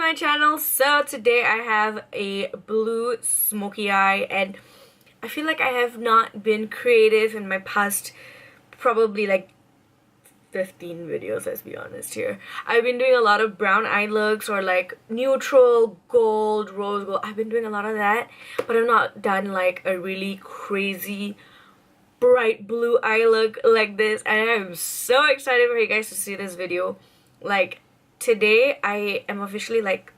my channel. So today I have a blue smoky eye, and I feel like I have not been creative in my past probably like 15 videos, let's be honest here. I've been doing a lot of brown eye looks or like neutral gold, rose gold. I've been doing a lot of that, but I've not done like a really crazy bright blue eye look like this, and I'm so excited for you guys to see this video. Like today I am officially like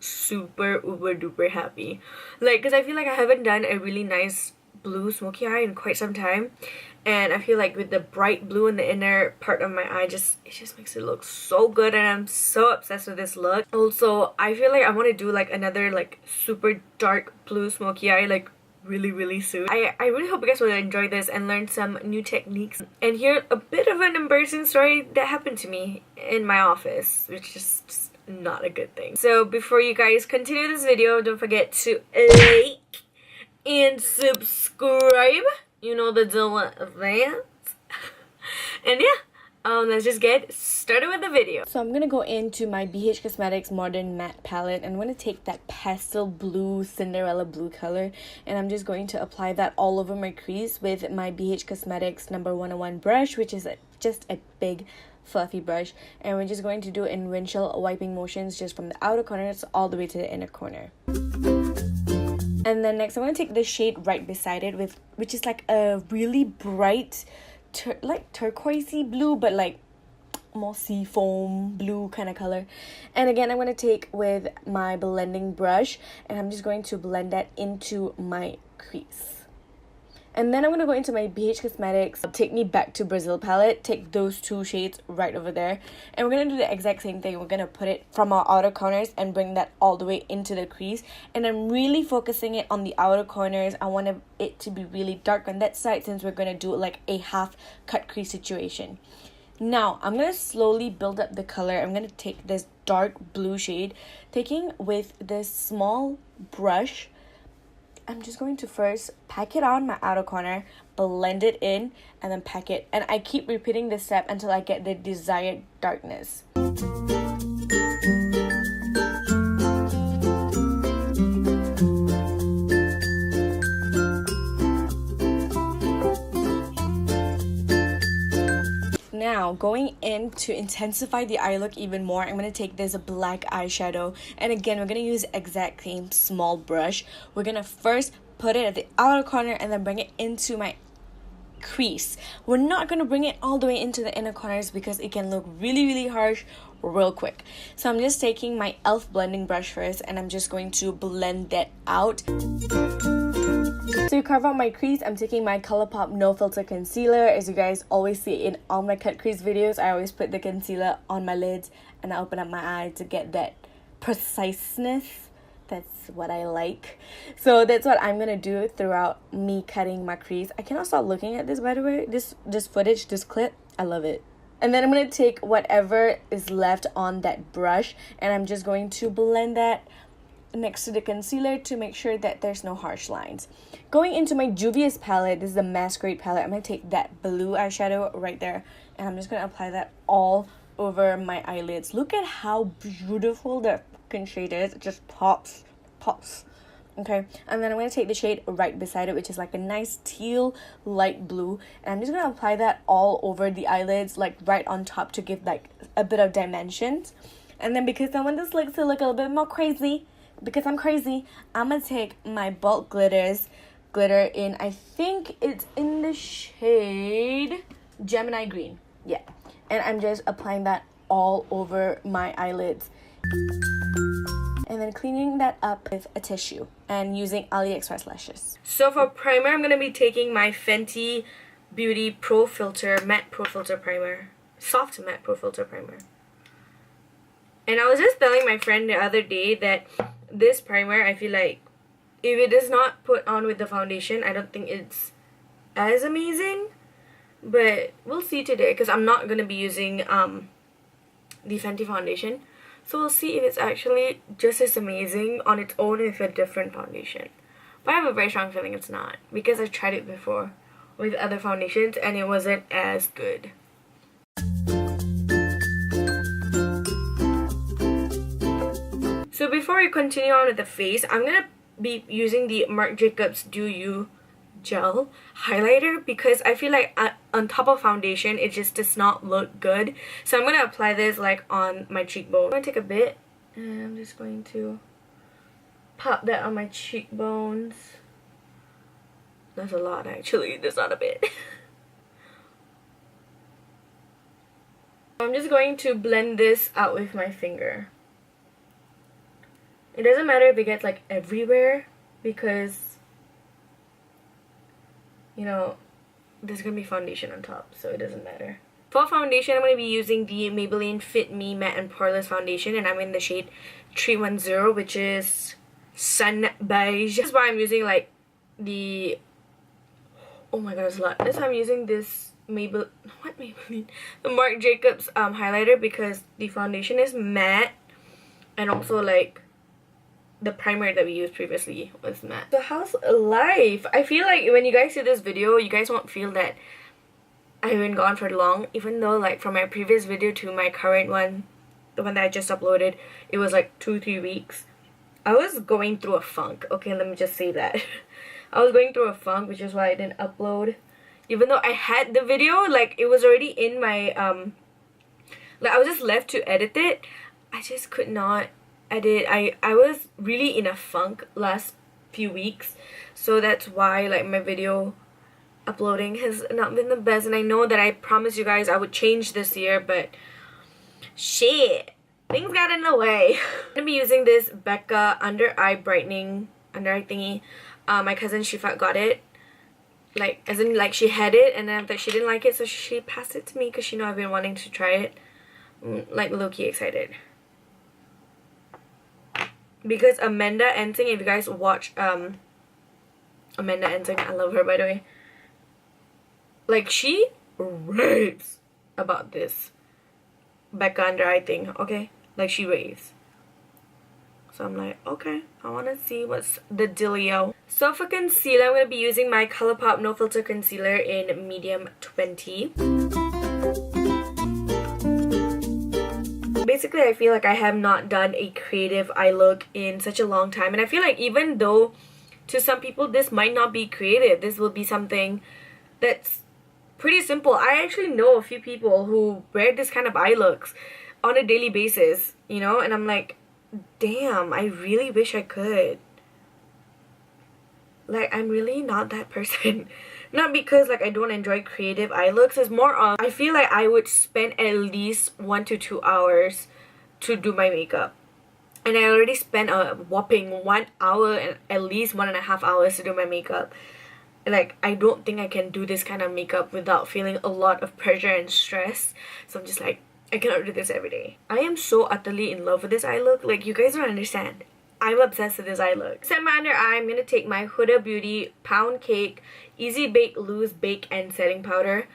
super uber duper happy, like because I feel like I haven't done a really nice blue smoky eye in quite some time, and I feel like with the bright blue in the inner part of my eye, it just makes it look so good, and I'm so obsessed with this look. Also, I feel like I want to do like another like super dark blue smoky eye like really soon. I really hope you guys will enjoy this and learn some new techniques and hear a bit of an embarrassing story that happened to me in my office, which is just not a good thing. So before you guys continue this video, don't forget to like and subscribe. You know the deal with that. And yeah, let's just get started with the video. So I'm gonna go into my BH Cosmetics Modern Matte Palette, and I'm gonna take that pastel blue, Cinderella blue color, and I'm just going to apply that all over my crease with my BH Cosmetics number 101 brush, which is just a big fluffy brush, and we're just going to do in windshield wiping motions just from the outer corners all the way to the inner corner. And then next I'm going to take the shade right beside it, which is like a really bright like turquoisey blue, but like more sea foam blue kind of color. And again, I'm going to take with my blending brush, and I'm just going to blend that into my crease. And then I'm going to go into my BH Cosmetics Take Me Back to Brazil palette, take those two shades right over there, and we're going to do the exact same thing. We're going to put it from our outer corners and bring that all the way into the crease, and I'm really focusing it on the outer corners. I want it to be really dark on that side since we're going to do like a half cut crease situation. Now I'm going to slowly build up the color. I'm going to take this dark blue shade, taking with this small brush. I'm just going to first pack it on my outer corner, blend it in, and then pack it. And I keep repeating this step until I get the desired darkness. Now, going in to intensify the eye look even more, I'm going to take this black eyeshadow, and again, we're going to use the exact same small brush. We're going to first put it at the outer corner and then bring it into my crease. We're not going to bring it all the way into the inner corners because it can look really harsh real quick. So I'm just taking my e.l.f. blending brush first, and I'm just going to blend that out. To carve out my crease, I'm taking my ColourPop No Filter Concealer. As you guys always see in all my cut crease videos, I always put the concealer on my lids and I open up my eye to get that preciseness. That's what I like. So that's what I'm going to do throughout me cutting my crease. I cannot stop looking at this, by the way. This footage, this clip, I love it. And then I'm going to take whatever is left on that brush, and I'm just going to blend that next to the concealer to make sure that there's no harsh lines. Going into my Juvia's palette, this is the Masquerade palette. I'm going to take that blue eyeshadow right there, and I'm just going to apply that all over my eyelids. Look at how beautiful that fucking shade is. It just pops. Okay, and then I'm going to take the shade right beside it, which is like a nice teal light blue, and I'm just going to apply that all over the eyelids, like right on top, to give like a bit of dimensions. And then because I want this look to look a little bit more crazy, because I'm crazy, I'm going to take my bulk glitter in, I think it's in the shade Gemini Green. Yeah, and I'm just applying that all over my eyelids. And then cleaning that up with a tissue and using AliExpress lashes. So for primer, I'm going to be taking my Fenty Beauty Pro Filter Matte Pro Filter Primer. Soft Matte Pro Filter Primer. And I was just telling my friend the other day that this primer, I feel like if it is not put on with the foundation, I don't think it's as amazing. But we'll see today, because I'm not going to be using the Fenty foundation. So we'll see if it's actually just as amazing on its own with a different foundation. But I have a very strong feeling it's not, because I've tried it before with other foundations and it wasn't as good. So before we continue on with the face, I'm gonna be using the Marc Jacobs Do You gel highlighter because I feel like on top of foundation it just does not look good. So I'm gonna apply this like on my cheekbone. I'm gonna take a bit and I'm just going to pop that on my cheekbones. That's a lot actually, that's not a bit. I'm just going to blend this out with my finger. It doesn't matter if it gets like everywhere because, you know, there's gonna be foundation on top, so it doesn't matter. For foundation, I'm going to be using the Maybelline Fit Me Matte and Poreless Foundation, and I'm in the shade 310, which is Sun Beige. This is why I'm using like the, oh my god, there's a lot. This time I'm using this Maybelline, the Marc Jacobs highlighter because the foundation is matte, and also like the primer that we used previously was matte. So how's life? I feel like when you guys see this video, you guys won't feel that I haven't gone for long, even though like from my previous video to my current one, the one that I just uploaded, it was like 2-3 weeks. I was going through a funk. Okay, let me just say that. I was going through a funk, which is why I didn't upload. Even though I had the video, like it was already in my like I was just left to edit it. I just could not edit. I was really in a funk last few weeks, so that's why like my video uploading has not been the best, and I know that I promised you guys I would change this year, but shit, things got in the way. I'm gonna be using this Becca under eye brightening under eye thingy. My cousin Shifa got it, like as in like she had it and then after she didn't like it, so she passed it to me because she know I've been wanting to try it. Like low-key excited because Amanda Ensing, if you guys watch Amanda Ensing, I love her by the way, like she raves about this Becca under eye thing, okay? Like she raves. So I'm like, okay, I want to see what's the dealio. So for concealer, I'm going to be using my ColourPop No Filter Concealer in medium 20. Basically, I feel like I have not done a creative eye look in such a long time. And I feel like even though to some people this might not be creative, this will be something that's pretty simple. I actually know a few people who wear this kind of eye looks on a daily basis, you know, and I'm like, damn, I really wish I could. Like, I'm really not that person. Not because like I don't enjoy creative eye looks, it's more of I feel like I would spend at least 1 to 2 hours to do my makeup, and I already spent a whopping 1 hour and at least 1.5 hours to do my makeup. Like, I don't think I can do this kind of makeup without feeling a lot of pressure and stress. So I'm just like, I cannot do this every day. I am so utterly in love with this eye look. Like, you guys don't understand. I'm obsessed with this eye look. Set my under eye, I'm going to take my Huda Beauty Pound Cake Easy Bake Loose Bake and Setting Powder.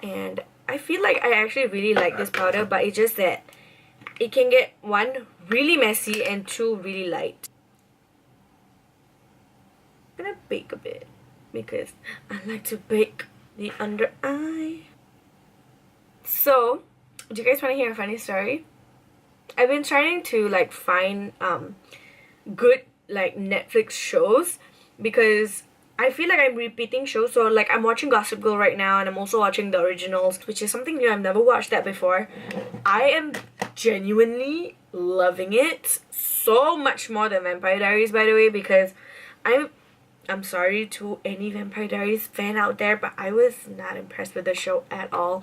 And I feel like I actually really like this powder, but it's just that it can get 1, really messy, and 2, really light. I'm going to bake a bit because I like to bake the under eye. So, do you guys want to hear a funny story? I've been trying to like find good like Netflix shows because I feel like I'm repeating shows. So like I'm watching Gossip Girl right now, and I'm also watching The Originals, which is something new. I've never watched that before. I am genuinely loving it so much more than Vampire Diaries, by the way, because I'm sorry to any Vampire Diaries fan out there, but I was not impressed with the show at all.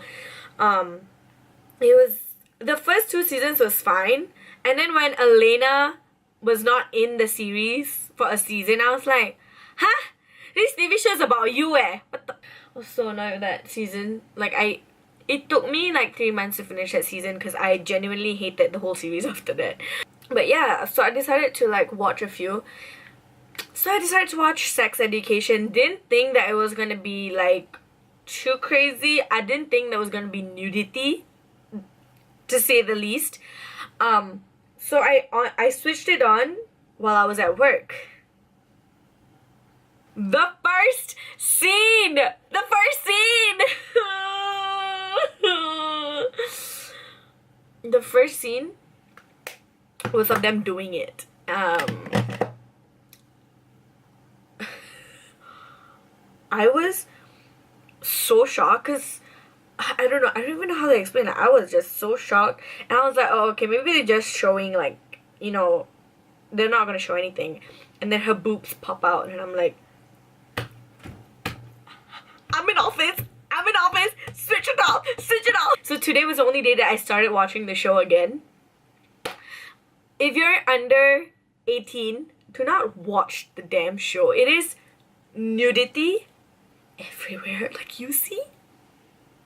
It was, the first 2 seasons was fine, and then when Elena was not in the series for a season, I was like, huh? This TV show is about you, eh? What the? I was so annoyed with that season. Like, it took me like 3 months to finish that season because I genuinely hated the whole series after that. But yeah, so I decided to like watch a few. So I decided to watch Sex Education. Didn't think that it was gonna be like too crazy. I didn't think there was gonna be nudity, to say the least. So I switched it on while I was at work. The first scene! The first scene! The first scene, with of them doing it. I was so shocked because I don't know, I don't even know how to explain it. I was just so shocked, and I was like, oh, okay, maybe they're just showing, like, you know, they're not gonna show anything. And then her boobs pop out, and I'm like, I'm in office, switch it off. So today was the only day that I started watching the show again. If you're under 18, do not watch the damn show. It is nudity everywhere. Like, you see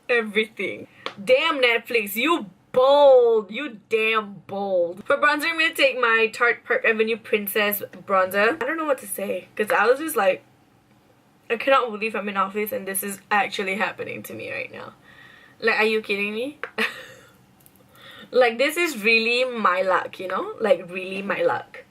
everything. Damn Netflix, you bold. You damn bold. For bronzer, I'm gonna take my Tarte Park Avenue Princess bronzer. I don't know what to say, because I was just like, I cannot believe I'm in office and this is actually happening to me right now. Like, are you kidding me? Like, this is really my luck, you know? Like, really my luck.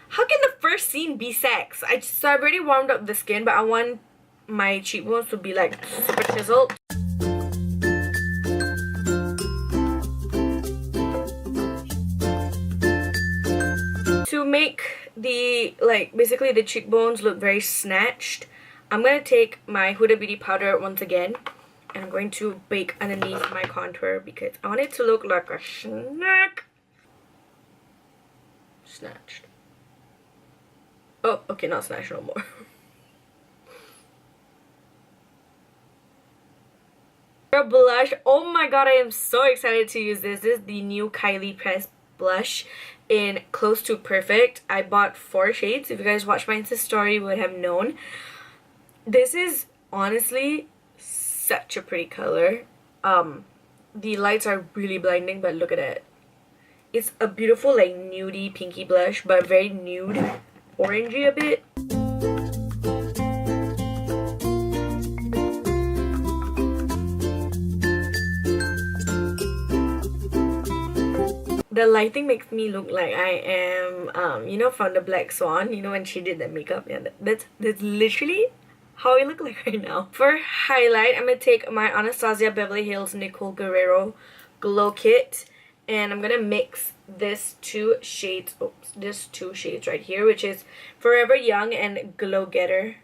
How can the first scene be sex? So I've already warmed up the skin, but I want my cheekbones to be like super chiseled. To make the, like, basically the cheekbones look very snatched, I'm gonna take my Huda Beauty powder once again, and I'm going to bake underneath my contour because I want it to look like a snack. Snatched. Oh, okay, not snatched no more. For blush, oh my god, I am so excited to use this. This is the new Kylie Press blush in Close to Perfect. I bought 4 shades. If you guys watched my Insta story, you would have known. This is honestly such a pretty color. The lights are really blinding, but look at it. It's a beautiful, like, nudie pinky blush, but very nude, orangey a bit. The lighting makes me look like I am, you know, from the Black Swan, you know, when she did that makeup. Yeah, that's literally how I look like right now. For highlight, I'm going to take my Anastasia Beverly Hills Nicole Guerrero Glow Kit, and I'm going to mix this 2 shades, this 2 shades right here, which is Forever Young and Glow Getter.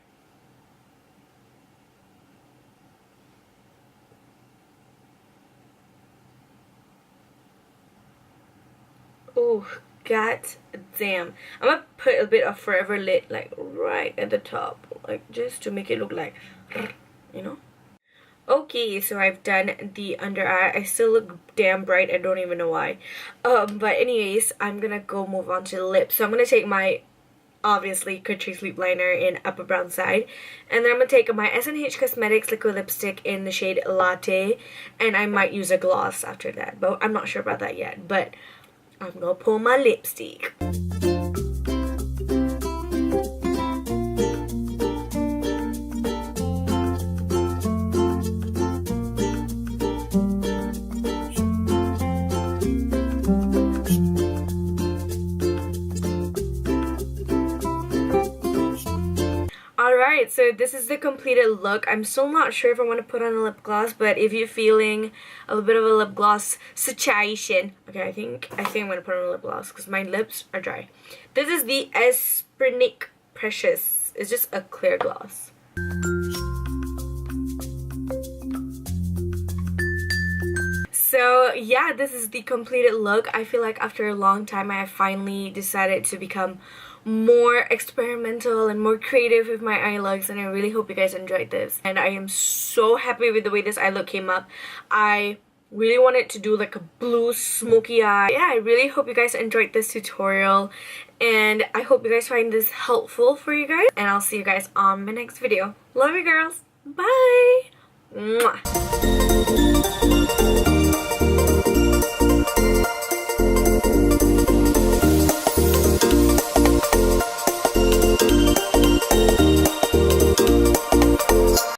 Oh, god damn. I'm gonna put a bit of Forever Lit, like, right at the top, like, just to make it look like, you know. Okay, so I've done the under eye. I still look damn bright. I don't even know why. But anyways, I'm gonna go move on to the lips. So I'm gonna take my, obviously, Catrice lip liner in Upper Brown Side, and then I'm gonna take my SNH Cosmetics liquid lipstick in the shade Latte, and I might use a gloss after that, but I'm not sure about that yet. But I'm gonna pull my lipstick. Alright, so this is the completed look. I'm still not sure if I want to put on a lip gloss, but if you're feeling a little bit of a lip gloss situation, okay, I think I'm going to put on a lip gloss because my lips are dry. This is the Espernic Precious. It's just a clear gloss. So yeah, this is the completed look. I feel like after a long time I have finally decided to become more experimental and more creative with my eye looks, and I really hope you guys enjoyed this. And I am so happy with the way this eye look came up. I really wanted to do like a blue smoky eye. Yeah, I really hope you guys enjoyed this tutorial, and I hope you guys find this helpful for you guys, and I'll see you guys on my next video. Love you girls. Bye. Mwah.